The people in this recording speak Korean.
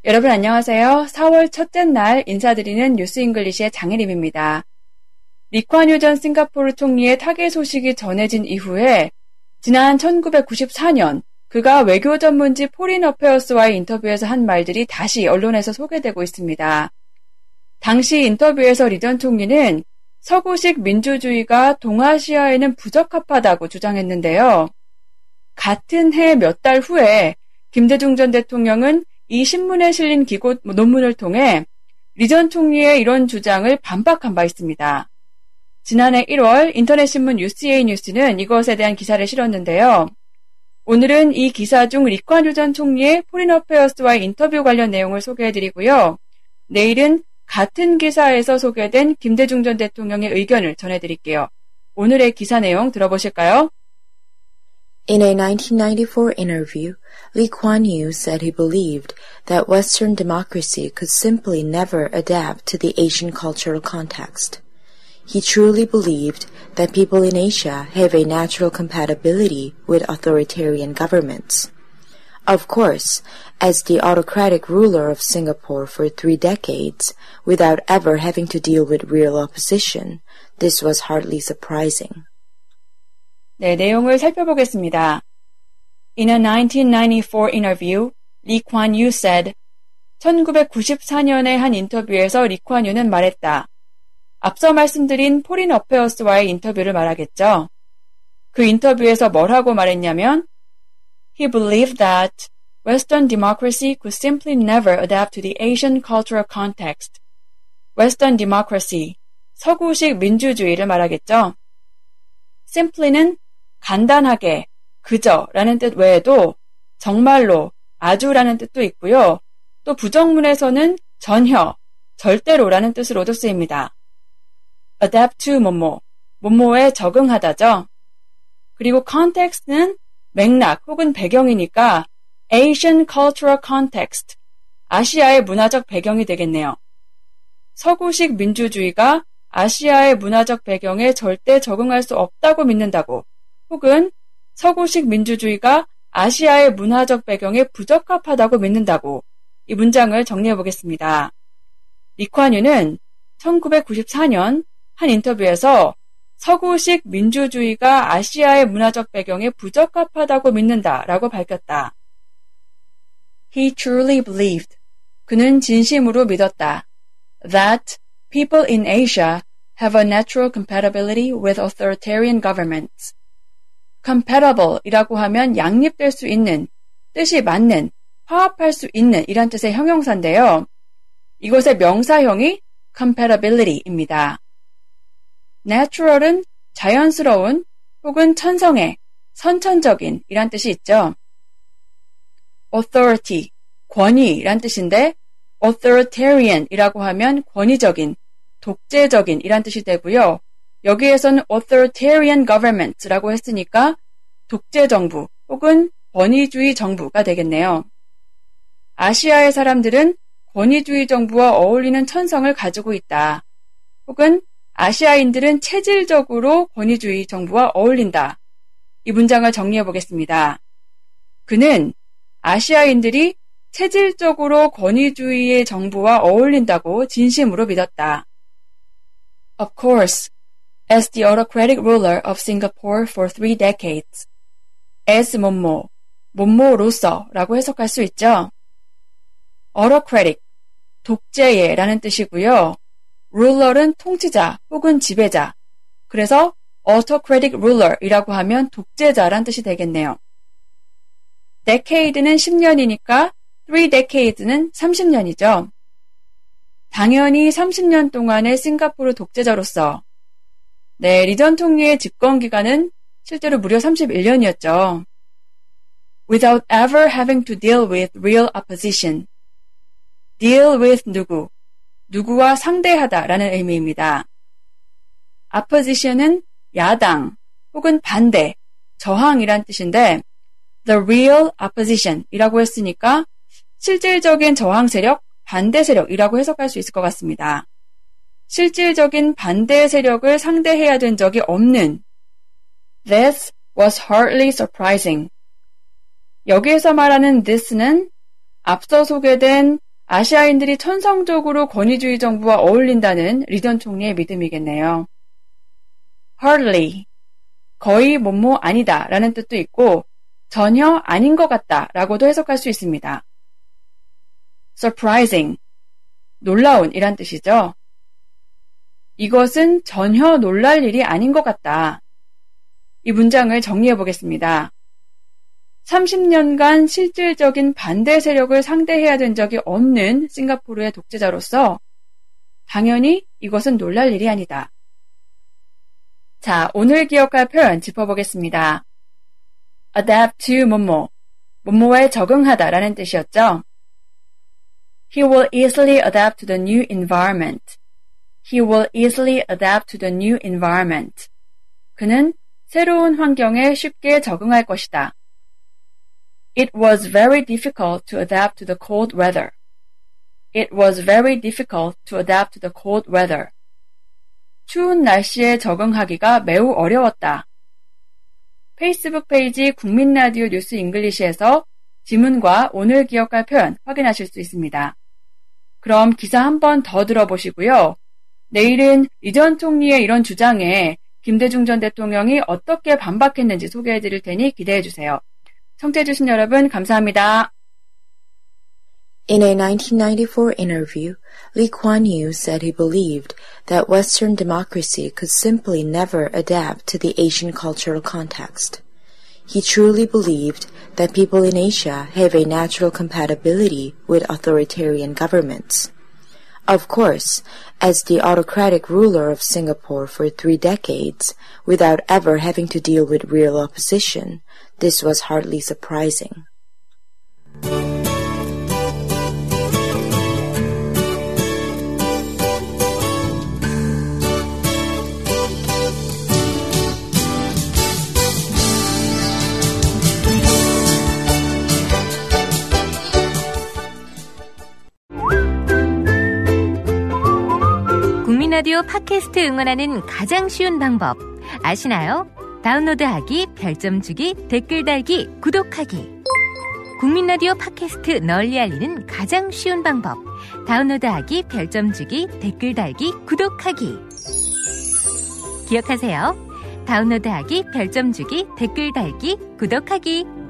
여러분 안녕하세요. 4월 첫째 날 인사드리는 뉴스 잉글리시의 장혜림입니다. 리쿠안 유 전 싱가포르 총리의 타계 소식이 전해진 이후에 지난 1994년 그가 외교 전문지 포린 어페어스와의 인터뷰에서 한 말들이 다시 언론에서 소개되고 있습니다. 당시 인터뷰에서 리 전 총리는 서구식 민주주의가 동아시아에는 부적합하다고 주장했는데요. 같은 해 몇 달 후에 김대중 전 대통령은 이 신문에 실린 기고 논문을 통해 리 전 총리의 이런 주장을 반박한 바 있습니다. 지난해 1월 인터넷 신문 UCA 뉴스는 이것에 대한 기사를 실었는데요. 오늘은 이 기사 중 리쿠안 유 전 총리의 포린 어페어스와의 인터뷰 관련 내용을 소개해드리고요. 내일은 같은 기사에서 소개된 김대중 전 대통령의 의견을 전해드릴게요. 오늘의 기사 내용 들어보실까요? In a 1994 interview, Lee Kuan Yew said he believed that Western democracy could simply never adapt to the Asian cultural context. He truly believed that people in Asia have a natural compatibility with authoritarian governments. Of course, as the autocratic ruler of Singapore for 3 decades, without ever having to deal with real opposition, this was hardly surprising. 네, 내용을 살펴보겠습니다. In a 1994 interview, Lee Kuan Yew said, 1994년의 한 인터뷰에서 리 쿠안 유는 말했다. 앞서 말씀드린 포린 어페어스와의 인터뷰를 말하겠죠. 그 인터뷰에서 뭐라고 말했냐면 He believed that Western democracy could simply never adapt to the Asian cultural context. Western democracy, 서구식 민주주의를 말하겠죠. simply는 간단하게, 그저 라는 뜻 외에도 정말로, 아주라는 뜻도 있고요. 또 부정문에서는 전혀, 절대로라는 뜻으로도 쓰입니다. adapt to 뭐뭐, 뭐뭐에 적응하다죠. 그리고 context는 맥락 혹은 배경이니까 Asian cultural context, 아시아의 문화적 배경이 되겠네요. 서구식 민주주의가 아시아의 문화적 배경에 절대 적응할 수 없다고 믿는다고, 혹은 서구식 민주주의가 아시아의 문화적 배경에 부적합하다고 믿는다고 이 문장을 정리해 보겠습니다. 리 쿠안 유는 1994년 한 인터뷰에서 서구식 민주주의가 아시아의 문화적 배경에 부적합하다고 믿는다라고 밝혔다. He truly believed. 그는 진심으로 믿었다. That people in Asia have a natural compatibility with authoritarian governments. compatible 이라고 하면 양립될 수 있는, 뜻이 맞는, 화합할 수 있는 이란 뜻의 형용사인데요. 이것의 명사형이 compatibility입니다. natural은 자연스러운 혹은 천성의, 선천적인 이란 뜻이 있죠. authority, 권위란 뜻인데 authoritarian 이라고 하면 권위적인, 독재적인 이란 뜻이 되고요. 여기에서는 authoritarian government라고 했으니까 독재정부 혹은 권위주의 정부가 되겠네요. 아시아의 사람들은 권위주의 정부와 어울리는 천성을 가지고 있다. 혹은 아시아인들은 체질적으로 권위주의 정부와 어울린다. 이 문장을 정리해 보겠습니다. 그는 아시아인들이 체질적으로 권위주의의 정부와 어울린다고 진심으로 믿었다. Of course, as the autocratic ruler of Singapore for 3 decades. as 뭐뭐, 뭐뭐로서 라고 해석할 수 있죠. autocratic, 독재의 라는 뜻이고요. ruler은 통치자 혹은 지배자. 그래서 autocratic ruler 이라고 하면 독재자란 뜻이 되겠네요. decade는 10년이니까 3 decades는 30년이죠. 당연히 30년 동안의 싱가포르 독재자로서 네, 리 전 총리의 집권 기간은 실제로 무려 31년이었죠. Without ever having to deal with real opposition. deal with 누구, 누구와 상대하다라는 의미입니다. opposition은 야당 혹은 반대, 저항이란 뜻인데 the real opposition 이라고 했으니까 실질적인 저항 세력, 반대 세력이라고 해석할 수 있을 것 같습니다. 실질적인 반대 세력을 상대해야 된 적이 없는 This was hardly surprising. 여기에서 말하는 this는 앞서 소개된 아시아인들이 천성적으로 권위주의 정부와 어울린다는 리던 총리의 믿음이겠네요. Hardly, 거의 뭐뭐 아니다 라는 뜻도 있고 전혀 아닌 것 같다 라고도 해석할 수 있습니다. Surprising, 놀라운 이란 뜻이죠. 이것은 전혀 놀랄 일이 아닌 것 같다. 이 문장을 정리해 보겠습니다. 30년간 실질적인 반대 세력을 상대해야 된 적이 없는 싱가포르의 독재자로서 당연히 이것은 놀랄 일이 아니다. 자, 오늘 기억할 표현 짚어보겠습니다. adapt to 뭐뭐, 뭐뭐에 적응하다 라는 뜻이었죠. He will easily adapt to the new environment. He will easily adapt to the new environment. 그는 새로운 환경에 쉽게 적응할 것이다. It was very difficult to adapt to the cold weather. It was very difficult to adapt to the cold weather. 추운 날씨에 적응하기가 매우 어려웠다. 페이스북 페이지 국민라디오 뉴스 잉글리시에서 지문과 오늘 기억할 표현 확인하실 수 있습니다. 그럼 기사 한 번 더 들어보시고요. 내일은 리던 총리의 이런 주장에 김대중 전 대통령이 어떻게 반박했는지 소개해드릴 테니 기대해주세요. 청취해주신 여러분 감사합니다. In a 1994 interview, Lee Kuan Yew said he believed that Western democracy could simply never adapt to the Asian cultural context. He truly believed that people in Asia have a natural compatibility with authoritarian governments. Of course, as the autocratic ruler of Singapore for 3 decades, without ever having to deal with real opposition, this was hardly surprising. 라디오 팟캐스트 응원하는 가장 쉬운 방법 아시나요? 다운로드하기, 별점 주기, 댓글 달기, 구독하기. 국민 라디오 팟캐스트 널리 알리는 가장 쉬운 방법. 다운로드하기, 별점 주기, 댓글 달기, 구독하기. 기억하세요. 다운로드하기, 별점 주기, 댓글 달기, 구독하기.